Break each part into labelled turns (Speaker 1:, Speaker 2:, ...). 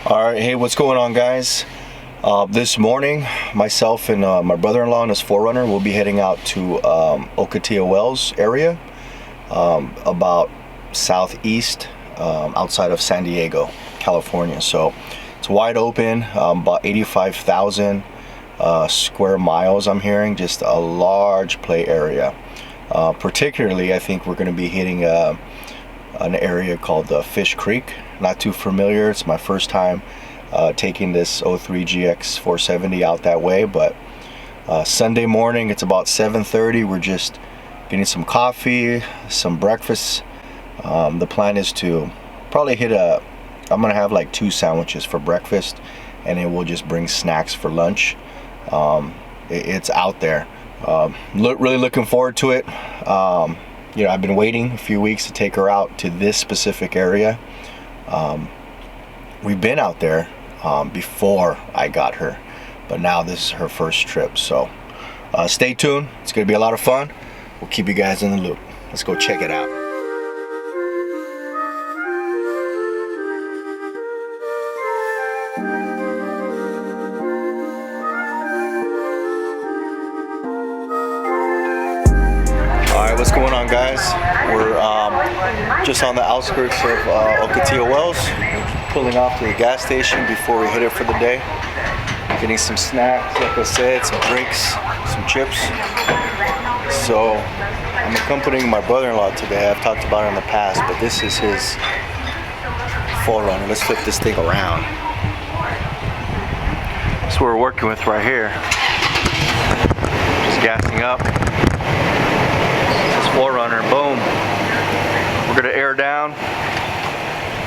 Speaker 1: Alright, hey, what's going on, guys? This morning, myself and my brother-in-law and his 4Runner will be heading out to Ocotillo Wells area, about southeast, outside of San Diego, California. So it's wide open, about 85,000 square miles, I'm hearing. Just a large play area. Particularly, I think we're going to be hitting an area called Fish Creek. Not too familiar. It's my first time taking this 03 GX470 out that way, but Sunday morning, it's about 7:30. We're just getting some coffee, some breakfast. The plan is to probably I'm gonna have like 2 sandwiches for breakfast, and then we'll just bring snacks for lunch. It's out there. Really looking forward to it. You know, I've been waiting a few weeks to take her out to this specific area. We've been out there before I got her, but now this is her first trip. So stay tuned. It's gonna be a lot of fun. We'll keep you guys in the loop. Let's go check it out. What's going on, guys? We're just on the outskirts of Ocotillo Wells, pulling off to the gas station before we hit it for the day. Getting some snacks, like I said, some drinks, some chips. So I'm accompanying my brother-in-law today. I've talked about it in the past, but this is his 4Runner. Let's flip this thing around. That's what we're working with right here. Just gassing up. 4Runner, boom. We're gonna air down,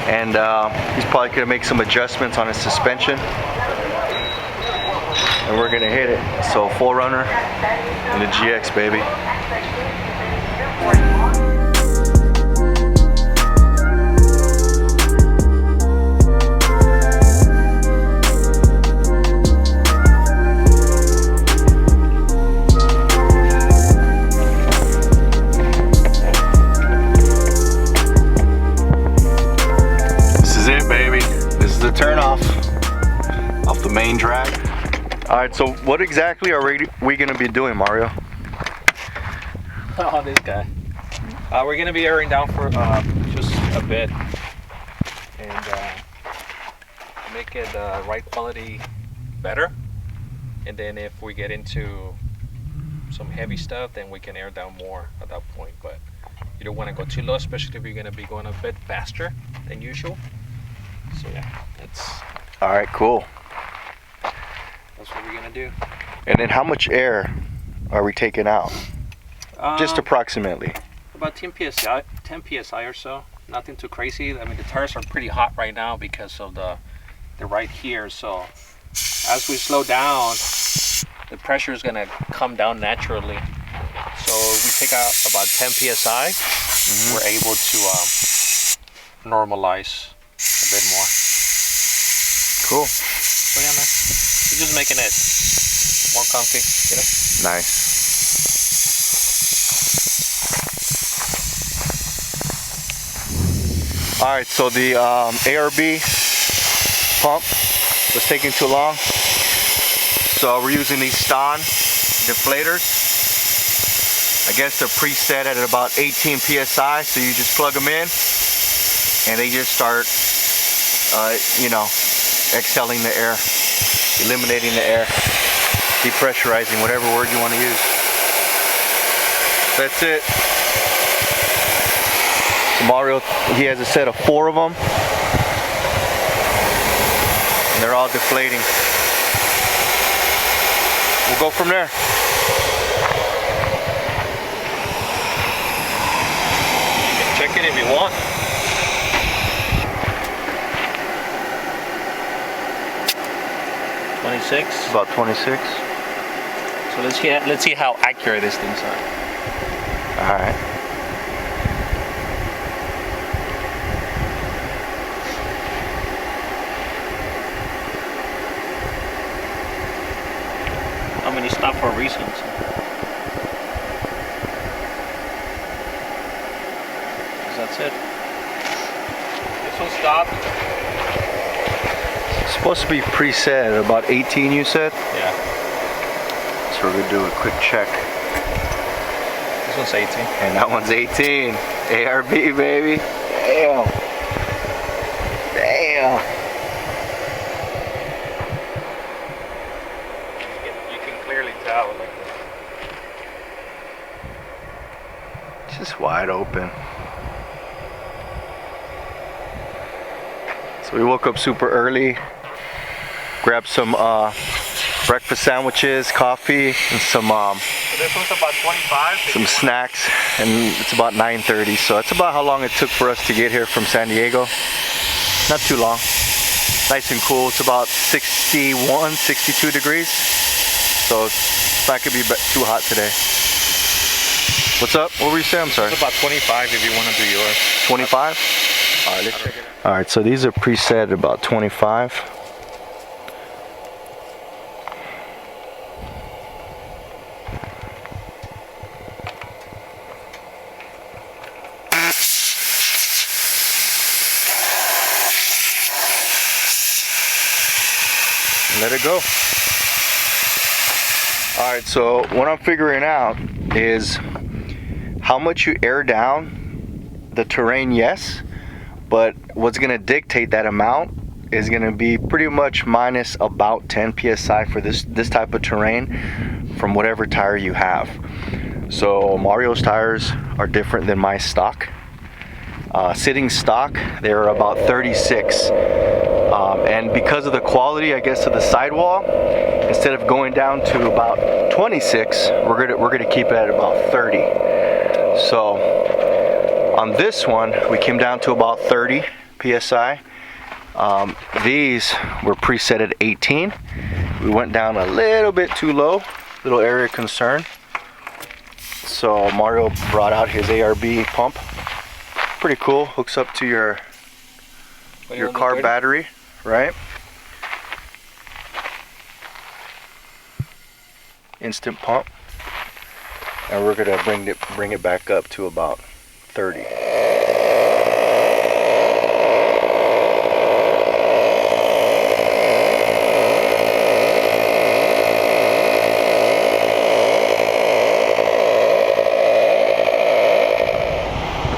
Speaker 1: and he's probably gonna make some adjustments on his suspension, and we're gonna hit it. So 4Runner and the GX, baby. Turn off the main drag. All right, so what exactly are we gonna be doing, Mario?
Speaker 2: Oh, this guy. We're gonna be airing down for just a bit and make it right quality better. And then if we get into some heavy stuff, then we can air down more at that point. But you don't want to go too low, especially if you're gonna be going a bit faster than usual. So yeah, that's
Speaker 1: all right. Cool.
Speaker 2: That's what we're gonna do.
Speaker 1: And then, how much air are we taking out? Just approximately.
Speaker 2: About 10 psi, 10 psi or so. Nothing too crazy. I mean, the tires are pretty hot right now because of the right here. So as we slow down, the pressure is gonna come down naturally. So we take out about 10 psi. We're able to normalize a bit more.
Speaker 1: Cool.
Speaker 2: So yeah, man, we're just making it more comfy, you know?
Speaker 1: Nice. All right, so the ARB pump was taking too long, so we're using these Ston deflators. I guess they're preset at about 18 psi, so you just plug them in and they just start you know, exhaling the air, eliminating the air, depressurizing, whatever word you want to use. That's it. So Mario, he has a set of 4 of them, and they're all deflating. We'll go from there.
Speaker 2: You can check it if you want.
Speaker 1: About 26.
Speaker 2: So let's see how accurate these things are.
Speaker 1: All right.
Speaker 2: I mean, you stop for a reason. So. That's it. This will stop.
Speaker 1: Supposed to be preset at about 18, you said?
Speaker 2: Yeah.
Speaker 1: So we're gonna do a quick check.
Speaker 2: This one's 18.
Speaker 1: And that one's 18. ARB, baby. Damn. Damn.
Speaker 2: You can clearly tell. Like this.
Speaker 1: Just wide open. So we woke up super early, grabbed some breakfast sandwiches, coffee, and some
Speaker 2: This one's about 25.
Speaker 1: some snacks, and it's about 9:30. So that's about how long it took for us to get here from San Diego. Not too long. Nice and cool. It's about 61, 62 degrees. So it's not gonna be too hot today. What's up? What were you saying? I'm sorry.
Speaker 2: It's about 25 if you want to do yours.
Speaker 1: 25? All right, let's check it out. All right, so these are preset at about 25. Let it go. All right, so what I'm figuring out is how much you air down the terrain, yes, but what's gonna dictate that amount is gonna be pretty much minus about 10 psi for this type of terrain from whatever tire you have. So Mario's tires are different than my stock. Sitting stock, they're about 36. And because of the quality, I guess, of the sidewall, instead of going down to about 26, we're gonna keep it at about 30. So on this one, we came down to about 30 psi. These were preset at 18. We went down a little bit too low, little area of concern. So Mario brought out his ARB pump. Pretty cool. Hooks up to your car battery, right? Instant pump, and we're gonna bring it back up to about 30.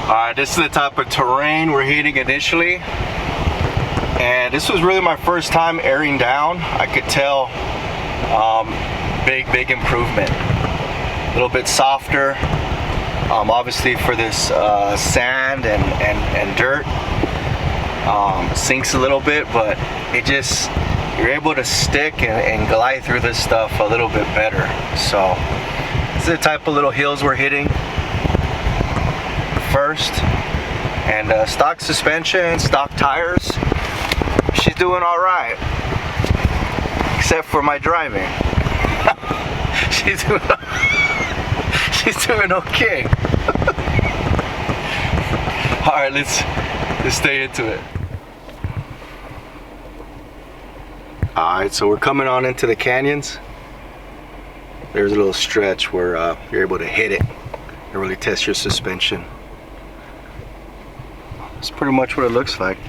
Speaker 1: Alright, this is the type of terrain we're hitting initially. And this was really my first time airing down. I could tell big improvement. A little bit softer. Obviously for this sand and dirt. Sinks a little bit, but you're able to stick and glide through this stuff a little bit better. So this is the type of little hills we're hitting first. And stock suspension, stock tires. She's doing all right, except for my driving. she's doing okay. All right, let's stay into it. All right, so we're coming on into the canyons. There's a little stretch where you're able to hit it and really test your suspension. That's pretty much what it looks like.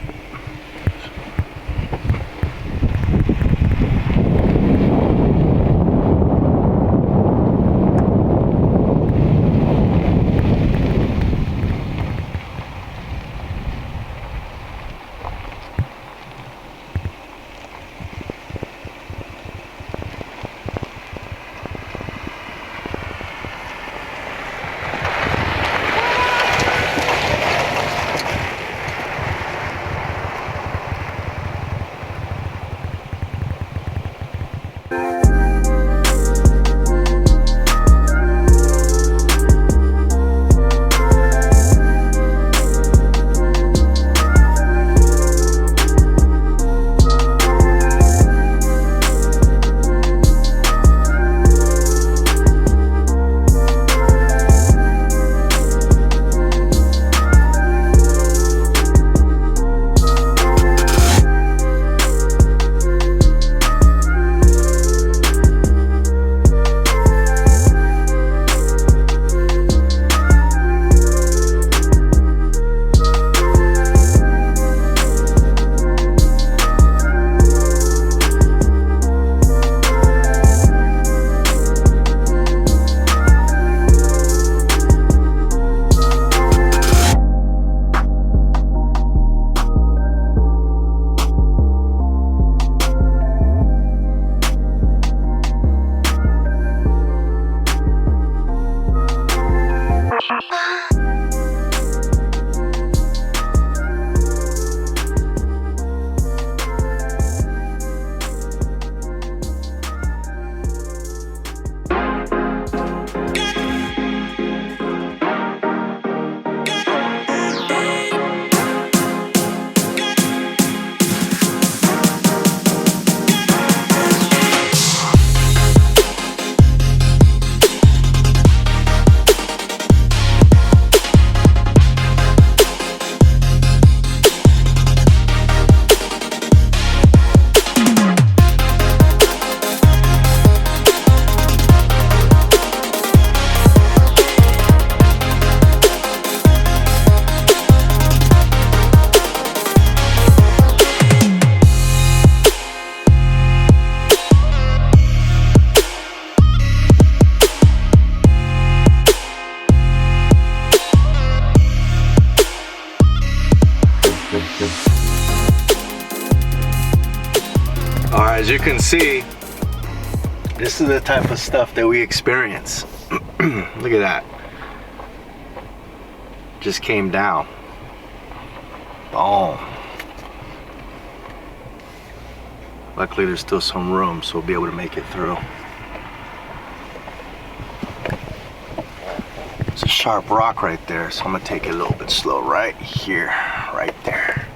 Speaker 1: as you can see, this is the type of stuff that we experience. Look at that. Just came down. Boom. Luckily there's still some room, so we'll be able to make it through. It's a sharp rock right there, so I'm gonna take it a little bit slow right here, right there.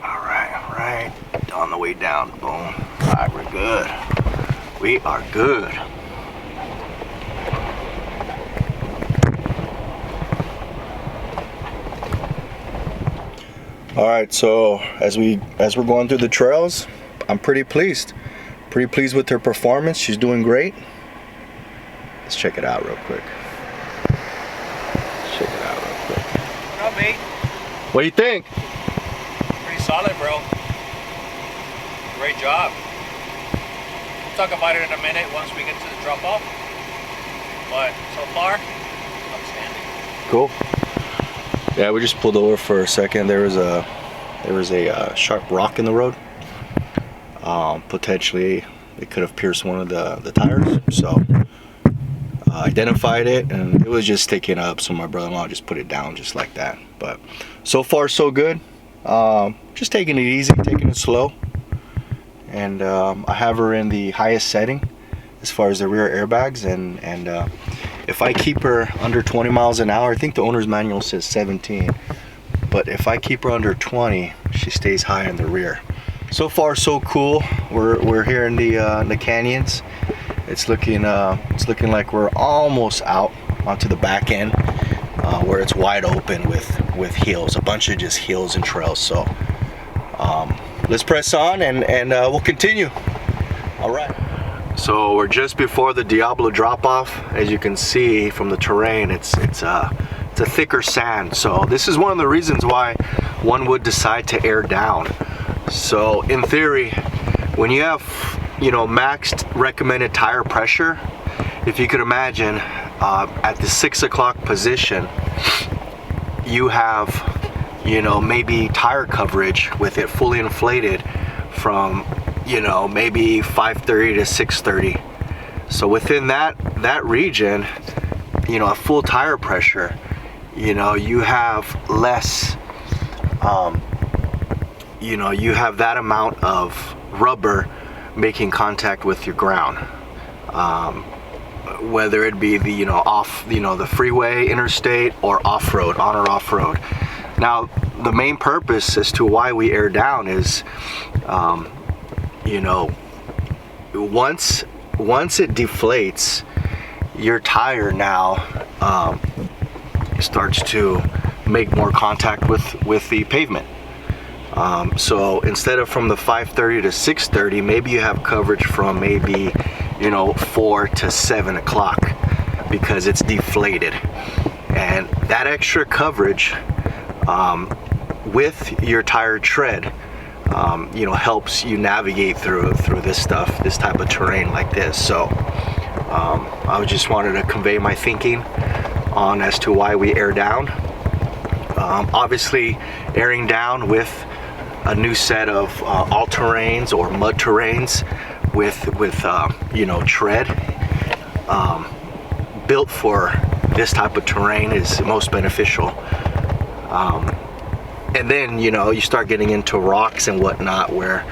Speaker 1: All right, on the way down, boom. All right, we're good. We are good. All right, so as we're going through the trails, I'm pretty pleased with her performance. She's doing great. Let's check it out real quick.
Speaker 2: What up, mate?
Speaker 1: What do you think?
Speaker 2: Pretty solid, bro. Great job. We'll talk about it in a minute once we get to the drop off. But so far, outstanding.
Speaker 1: Cool. Yeah, we just pulled over for a second. There was a sharp rock in the road. Potentially, it could have pierced one of the tires. So identified it, and it was just sticking up. So my brother-in-law just put it down just like that. But so far, so good. Just taking it easy, taking it slow. And I have her in the highest setting as far as the rear airbags, and if I keep her under 20 miles an hour, I think the owner's manual says 17, but if I keep her under 20, she stays high in the rear. So far, so cool. We're here in the canyons. It's looking like we're almost out onto the back end, where it's wide open with hills, a bunch of just hills and trails. So let's press on and we'll continue. All right. So we're just before the Diablo drop-off. As you can see from the terrain, it's a thicker sand. So this is one of the reasons why one would decide to air down. So in theory, when you have, maxed recommended tire pressure, if you could imagine, at the 6 o'clock position, you have, maybe tire coverage with it fully inflated from maybe 5:30 to 6:30. So within that region, a full tire pressure, you have less, you have that amount of rubber making contact with your ground, whether it be the the freeway, interstate, or off-road, on or off-road. Now the main purpose as to why we air down is once it deflates, your tire now starts to make more contact with the pavement. So instead of from the 5:30 to 6:30, maybe you have coverage from maybe 4 to 7 o'clock because it's deflated, and that extra coverage with your tire tread helps you navigate through this stuff, this type of terrain like this. So I just wanted to convey my thinking on as to why we air down. Obviously, airing down with a new set of all-terrains or mud terrains with tread built for this type of terrain is most beneficial. And then you start getting into rocks and whatnot, where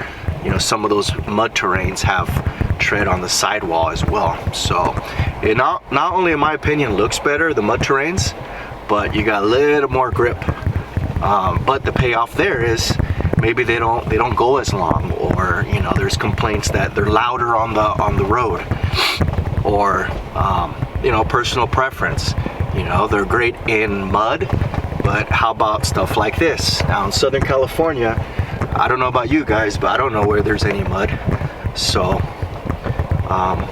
Speaker 1: some of those mud terrains have tread on the sidewall as well. So it not only, in my opinion, looks better, the mud terrains, but you got a little more grip. But the payoff there is maybe they don't go as long, or there's complaints that they're louder on the road, or personal preference. They're great in mud, but how about stuff like this? Now in Southern California, I don't know about you guys, but I don't know where there's any mud. So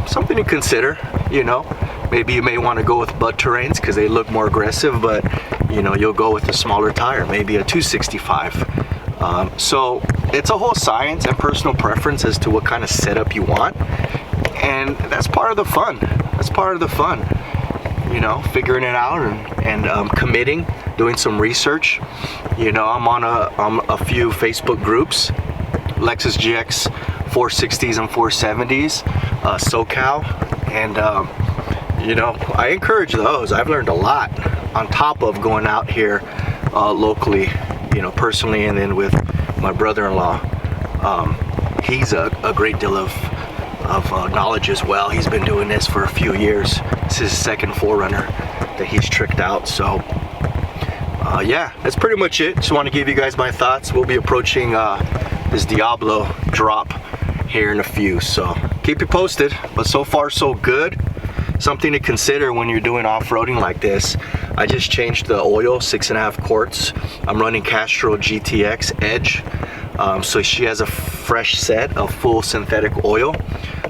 Speaker 1: something to consider. Maybe you may want to go with mud terrains because they look more aggressive, but you'll go with a smaller tire, maybe a 265. So it's a whole science and personal preference as to what kind of setup you want, and that's part of the fun. Figuring it out and committing, doing some research. I'm on a few Facebook groups Lexus GX460s and 470s, SoCal, and you know, I encourage those. I've learned a lot on top of going out here locally, you know, personally, and then with my brother-in-law. He's a great deal of knowledge as well. He's been doing this for a few years. This is his second 4Runner that he's tricked out. So yeah, that's pretty much it. Just want to give you guys my thoughts. We'll be approaching this Diablo drop here in a few, so keep you posted. But so far so good. Something to consider when you're doing off-roading like this. I just changed the oil, 6.5 quarts. I'm running Castrol GTX Edge, so she has a fresh set of full synthetic oil.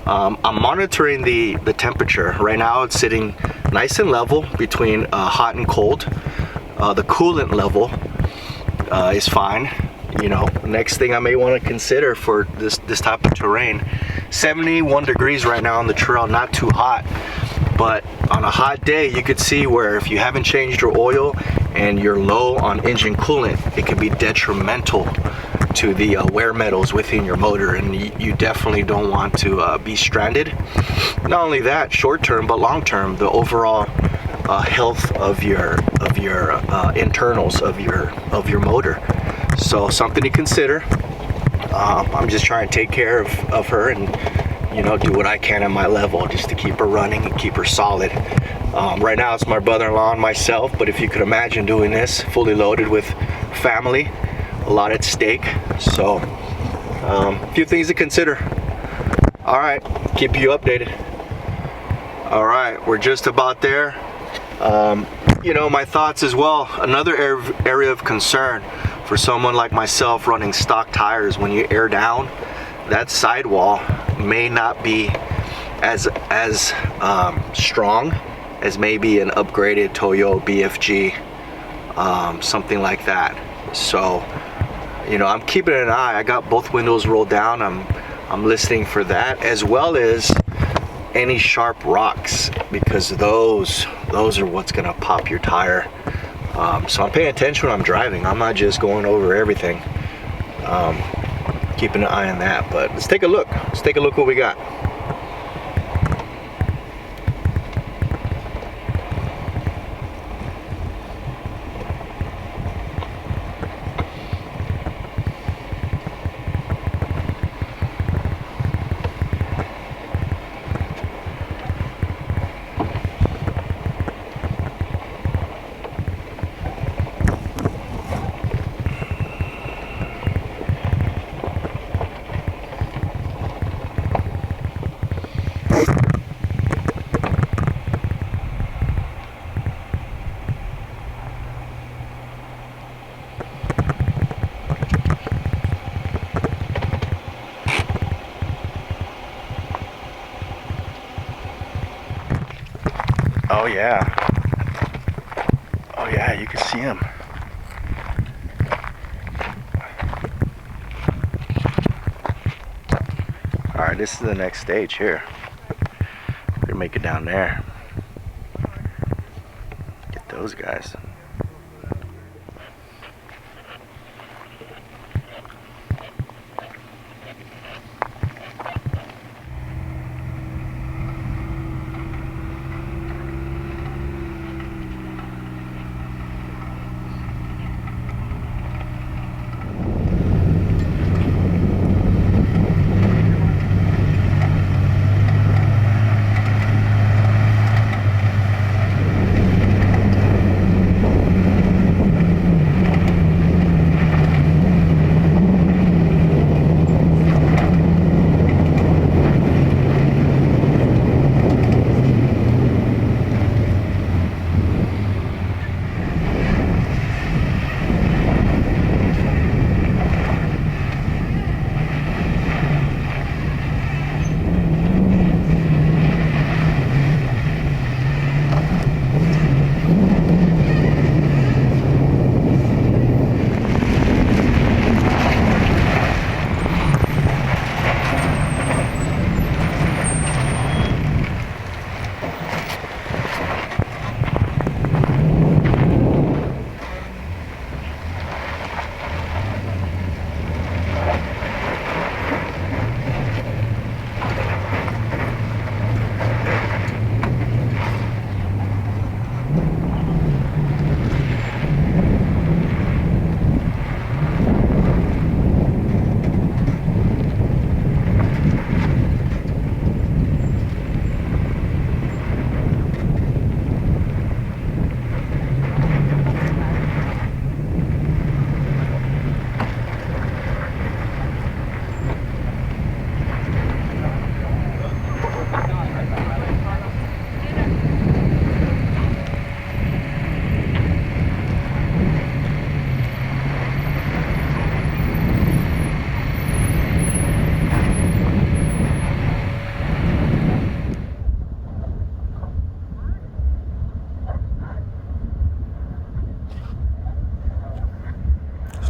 Speaker 1: I'm monitoring the temperature. Right now it's sitting nice and level between hot and cold. The coolant level is fine. You know, next thing I may want to consider for this type of terrain, 71 degrees right now on the trail, not too hot, but on a hot day you could see where if you haven't changed your oil and you're low on engine coolant, it could be detrimental to the wear metals within your motor, and you definitely don't want to be stranded. Not only that, short term, but long term, the overall health of your internals of your motor. So something to consider. I'm just trying to take care of her and, you know, do what I can at my level just to keep her running and keep her solid. Right now it's my brother-in-law and myself, but if you could imagine doing this fully loaded with family, a lot at stake. So a few things to consider. All right, keep you updated. All right, we're just about there. You know, my thoughts as well. Another area of concern for someone like myself running stock tires, when you air down, that sidewall may not be as strong as maybe an upgraded Toyo BFG, something like that. So, you know, I'm keeping an eye. I got both windows rolled down. I'm listening for that, as well as any sharp rocks, because those are what's gonna pop your tire. So I'm paying attention when I'm driving. I'm not just going over everything. Keeping an eye on that. But let's take a look. Let's take a look what we got. Oh yeah. Oh yeah, you can see him. Alright, this is the next stage here. We're gonna make it down there. Get those guys.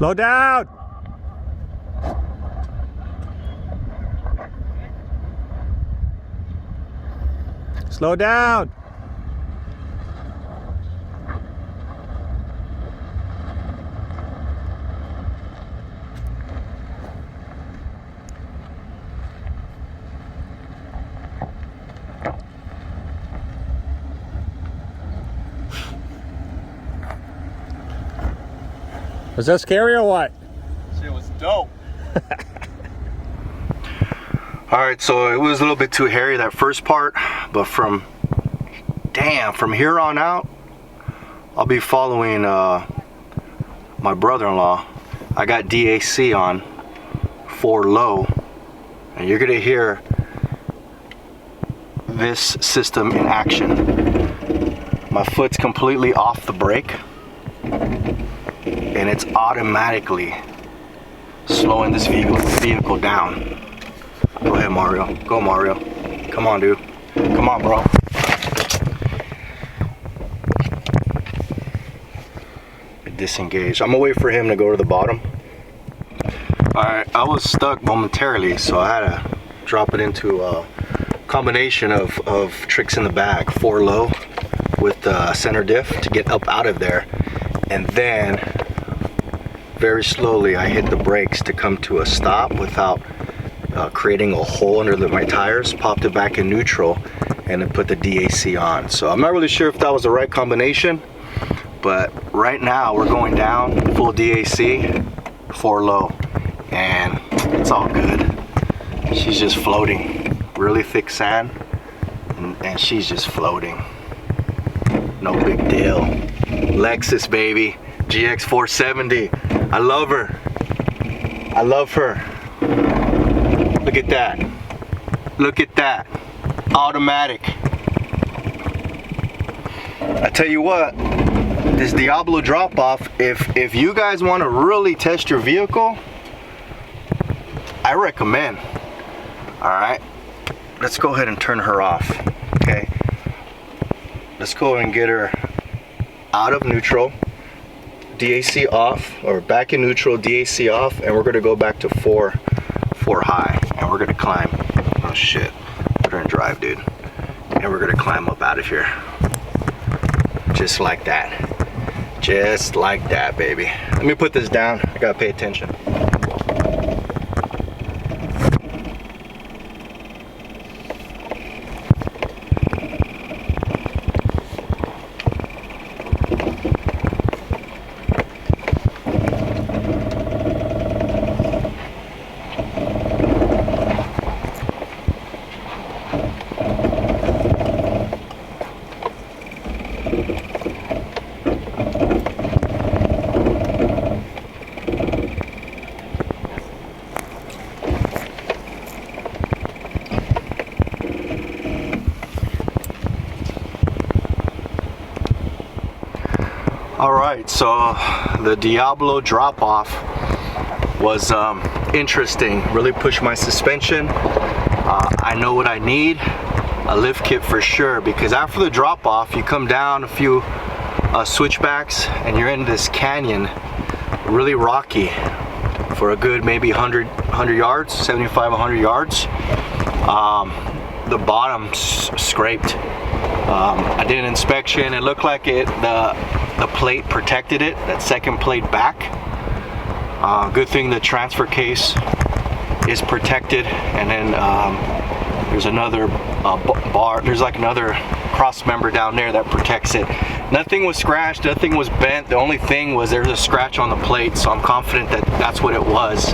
Speaker 3: Slow down. Slow down. Was that scary or what?
Speaker 2: Shit was dope.
Speaker 1: Alright, so it was a little bit too hairy that first part, but from here on out, I'll be following my brother-in-law. I got DAC on 4 low, and you're gonna hear this system in action. My foot's completely off the brake, and it's automatically slowing this vehicle down. Go ahead, Mario. Go, Mario. Come on, dude. Come on, bro. Disengaged. I'm gonna wait for him to go to the bottom. Alright, I was stuck momentarily, so I had to drop it into a combination of tricks in the bag. 4 low with center diff to get up out of there, and then very slowly I hit the brakes to come to a stop without creating a hole under my tires, popped it back in neutral, and then put the DAC on. So I'm not really sure if that was the right combination, but right now we're going down full DAC, 4 low, and it's all good. She's just floating. Really thick sand, and she's just floating. No big deal. Lexus, baby. GX470. I love her. I love her. Look at that. Look at that. Automatic. I tell you what, this Diablo drop-off, if you guys want to really test your vehicle, I recommend. Alright, let's go ahead and turn her off. Okay, let's go and get her out of neutral, DAC off, or back in neutral, DAC off, and we're going to go back to 4 high, and we're going to climb. Oh shit, we're going to drive, dude, and we're going to climb up out of here. Just like that. Just like that, baby. Let me put this down. I gotta pay attention. Alright, so the Diablo drop-off was interesting. Really pushed my suspension. I know what I need. A lift kit for sure, because after the drop-off you come down a few switchbacks and you're in this canyon, really rocky, for a good maybe 100 yards, 75, 100 yards. The bottom scraped. I did an inspection. It looked like the plate protected it, that second plate back. Good thing the transfer case is protected, and then there's another bar, there's like another cross member down there that protects it. Nothing was scratched, nothing was bent. The only thing was there's a scratch on the plate, so I'm confident that that's what it was.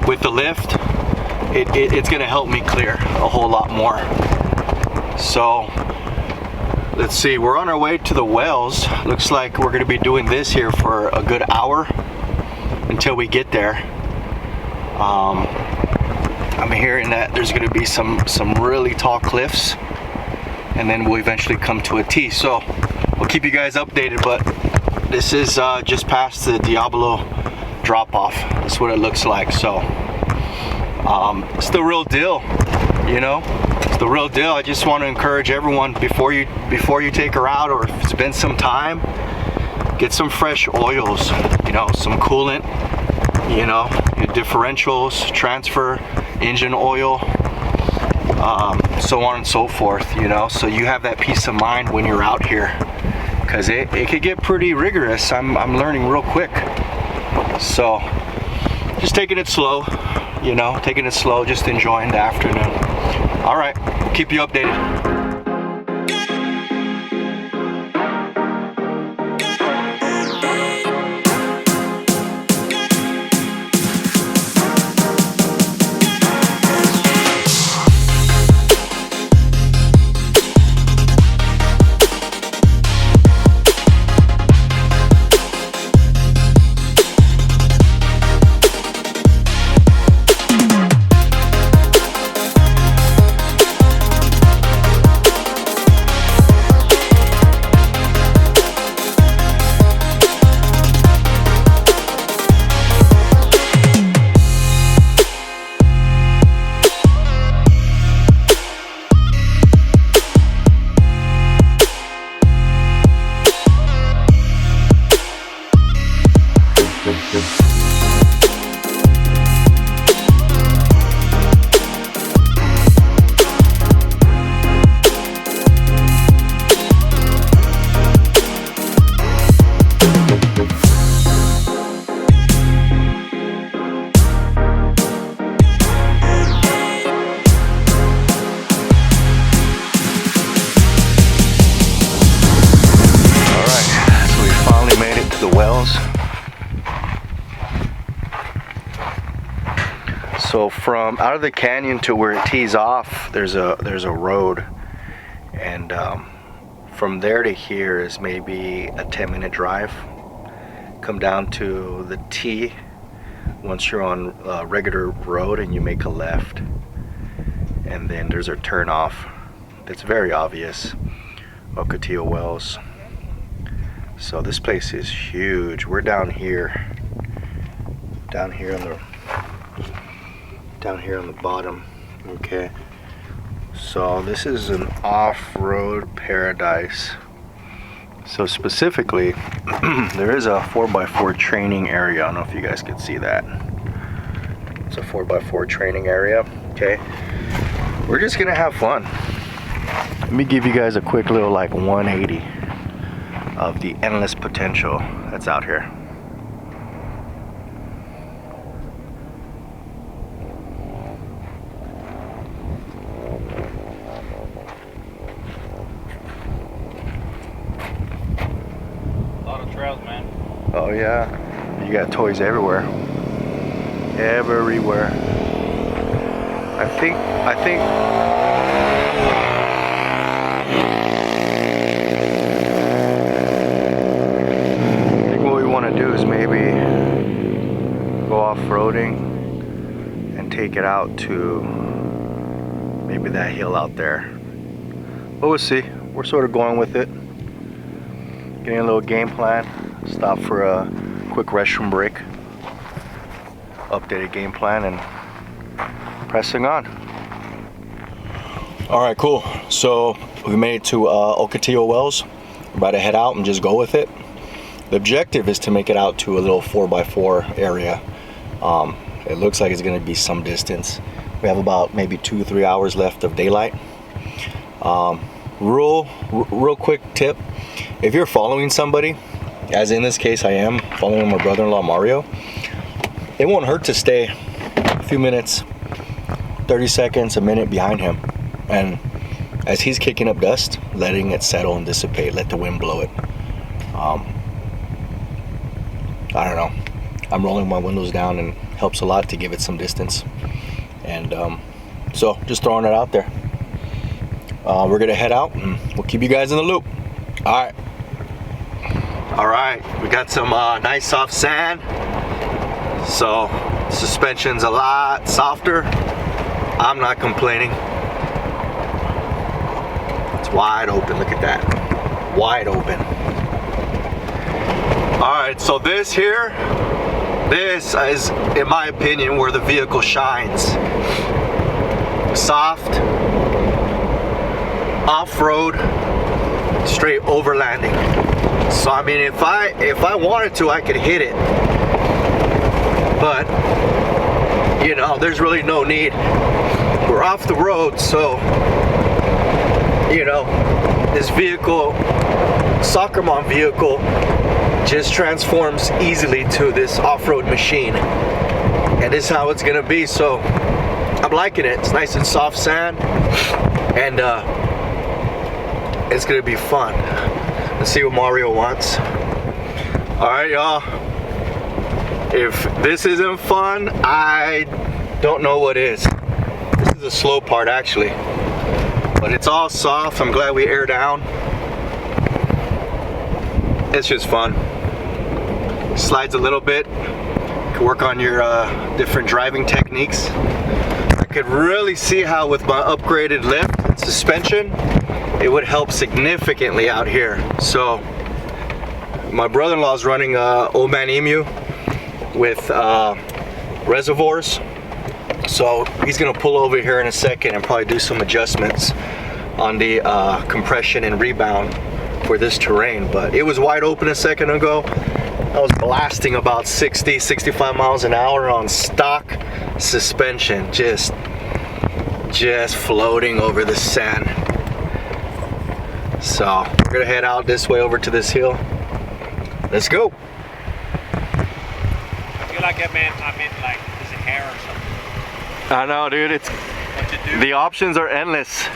Speaker 1: With the lift, it's gonna help me clear a whole lot more. So let's see, we're on our way to the wells. Looks like we're gonna be doing this here for a good hour until we get there. I'm hearing that there's gonna be some really tall cliffs, and then we'll eventually come to a T. So we'll keep you guys updated, but this is just past the Diablo drop-off. That's what it looks like. So it's the real deal, you know. It's the real deal. I just want to encourage everyone, before you take her out, or if it's been some time, get some fresh oils, you know, some coolant, you know, your differentials, transfer, engine oil, so on and so forth, you know, so you have that peace of mind when you're out here, because it could get pretty rigorous. I'm learning real quick, so just taking it slow, you know, taking it slow, just enjoying the afternoon. All right, we'll keep you updated. So from out of the canyon to where it tees off, there's a road, and from there to here is maybe a 10-minute drive. Come down to the T once you're on a regular road, and you make a left, and then there's a turn off that's very obvious, Ocotillo Wells. So this place is huge. We're down here on the bottom. Okay, so this is an off-road paradise. So specifically, there is a 4x4 training area. I don't know if you guys can see that. It's a 4x4 training area. Okay, we're just gonna have fun. Let me give you guys a quick little like 180 of the endless potential that's out here.
Speaker 2: Trails, man.
Speaker 1: Oh yeah, you got toys everywhere. Everywhere. I think what we want to do is maybe go off-roading and take it out to maybe that hill out there. But we'll see. We're sort of going with it. Getting a little game plan. Stop for a quick restroom break. Updated game plan and pressing on. All right, cool. So we made it to Ocotillo Wells. We're about to head out and just go with it. The objective is to make it out to a little 4x4 area. It looks like it's going to be some distance. We have about maybe 2-3 hours left of daylight. Real quick tip. If you're following somebody, as in this case I am, following my brother-in-law Mario, it won't hurt to stay a few minutes, 30 seconds, a minute behind him. And as he's kicking up dust, letting it settle and dissipate, let the wind blow it. I don't know. I'm rolling my windows down and helps a lot to give it some distance. And so just throwing it out there. We're gonna head out and we'll keep you guys in the loop. All right, we got some nice soft sand, so suspension's a lot softer. I'm not complaining. It's wide open. Look at that, wide open. All right, so this is, in my opinion, where the vehicle shines. Soft, off-road, straight overlanding. So I mean, if I wanted to, I could hit it, but you know, there's really no need. We're off the road, so you know, this vehicle, soccer mom vehicle, just transforms easily to this off-road machine, and this is how it's gonna be. So I'm liking it. It's nice and soft sand, and it's gonna be fun. Let's see what Mario wants. All right, y'all. If this isn't fun, I don't know what is. This is the slow part, actually, but it's all soft. I'm glad we air down. It's just fun. Slides a little bit. You can work on your different driving techniques. I could really see how with my upgraded lift and suspension, it would help significantly out here. So my brother-in-law is running Old Man Emu with reservoirs. So he's gonna pull over here in a second and probably do some adjustments on the compression and rebound for this terrain. But it was wide open a second ago. I was blasting about 60, 65 miles an hour on stock suspension, just floating over the sand. So we're gonna head out this way over to this hill. Let's go.
Speaker 2: I feel like I meant like his hair or something.
Speaker 1: I know, dude. It's
Speaker 2: What to do?
Speaker 1: the options are endless.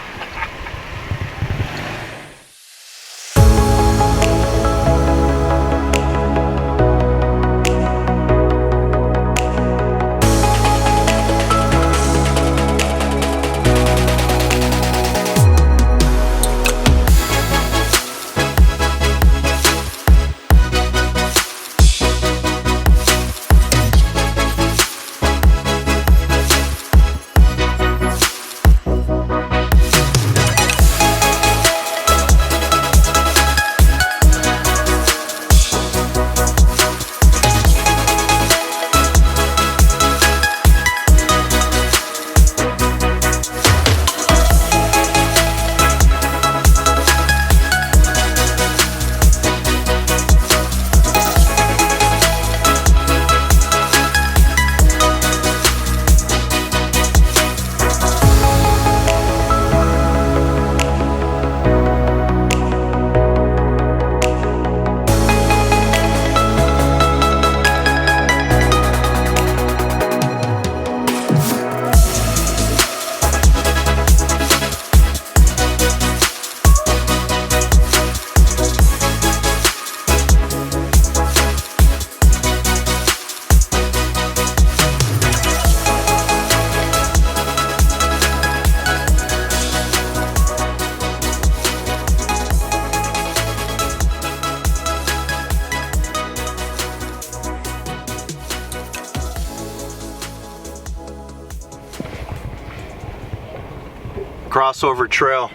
Speaker 1: Crossover trail.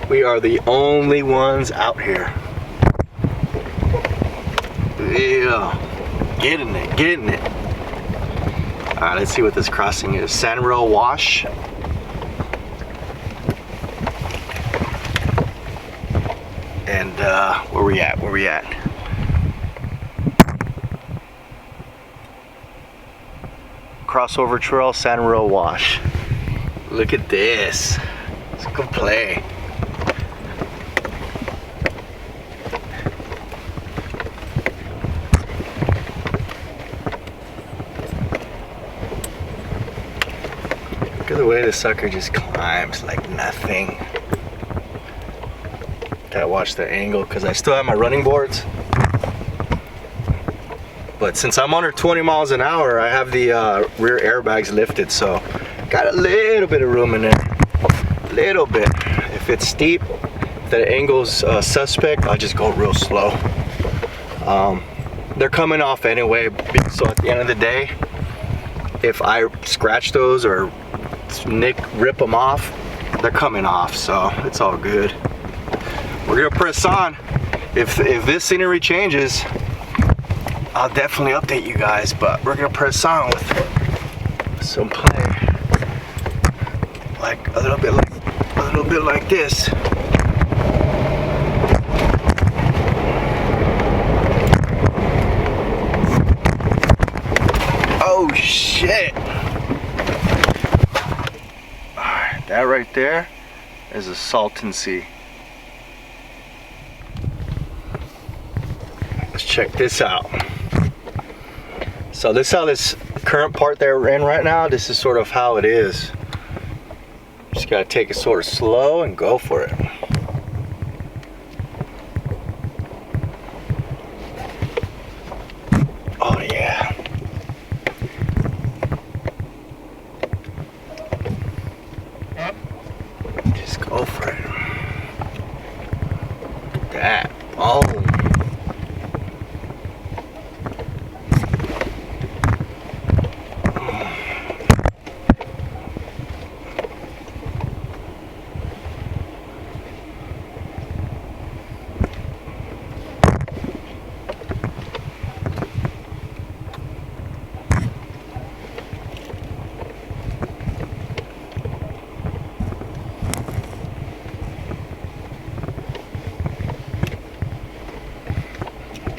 Speaker 1: We are the only ones out here. Yeah, getting it. All right, let's see what this crossing is. Sandrail Wash. And where we at? Crossover trail, Sandrail Wash. Look at this. It's a good play. Look at the way the sucker just climbs like nothing. Gotta watch the angle because I still have my running boards. But since I'm under 20 miles an hour, I have the rear airbags lifted, so got a little bit of room in there. Little bit. If it's steep, if the angle's suspect, I'll just go real slow. They're coming off anyway, so at the end of the day, if I scratch those or rip them off, they're coming off, so it's all good. We're gonna press on. If this scenery changes, I'll definitely update you guys, but we're gonna press on with some play. Like a little bit like this. Oh shit! Alright, that right there is a Salton Sea. Let's check this out. So this is how this current part that we're in right now, this is sort of how it is. Just gotta take it sort of slow and go for it. Oh yeah. Just go for it. That. Oh.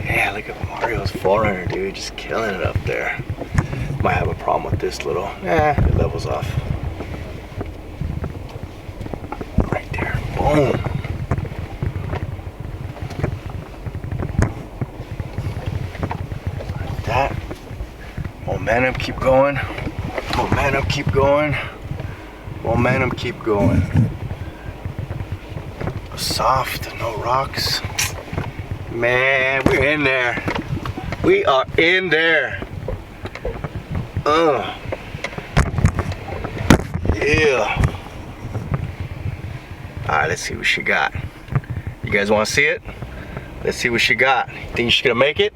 Speaker 1: Yeah, look at Mario's 4Runner, dude, just killing it up there. Might have a problem with this little, it levels off. Right there, boom. Like that. Momentum, keep going. Momentum, keep going. Momentum, keep going. Soft, no rocks. Man, we're in there. We are in there. Yeah. Alright, let's see what she got. You guys want to see it? Let's see what she got. Think she's gonna make it?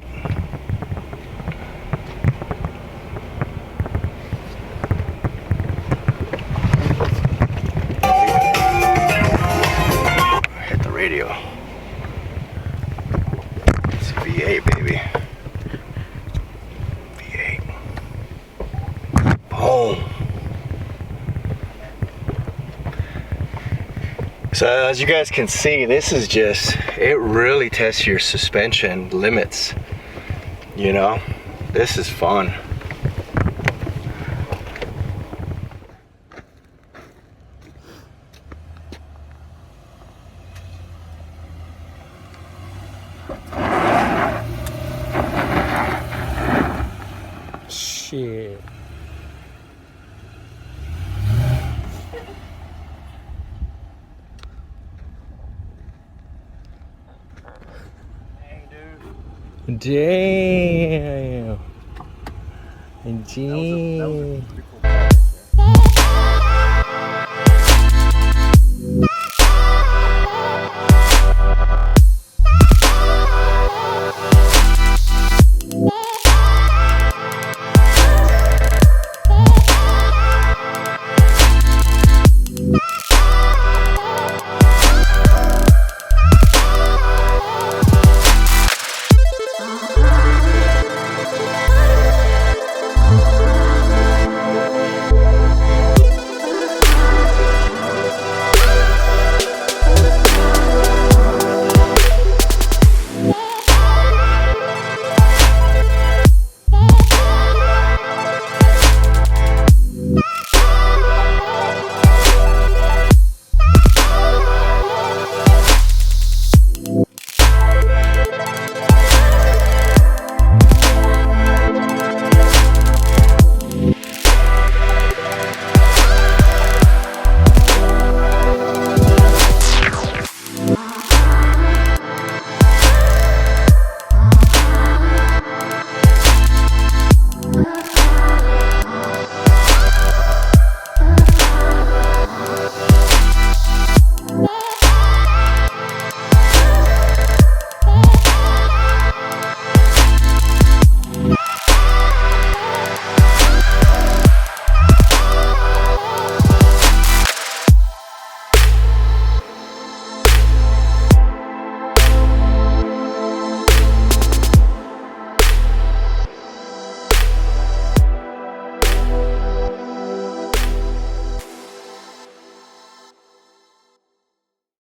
Speaker 1: Hit the radio. It's V8, baby. V8. Boom. So as you guys can see, this is just, it really tests your suspension limits. You know, this is fun.
Speaker 3: Shit. Damn. Damn.
Speaker 1: That was a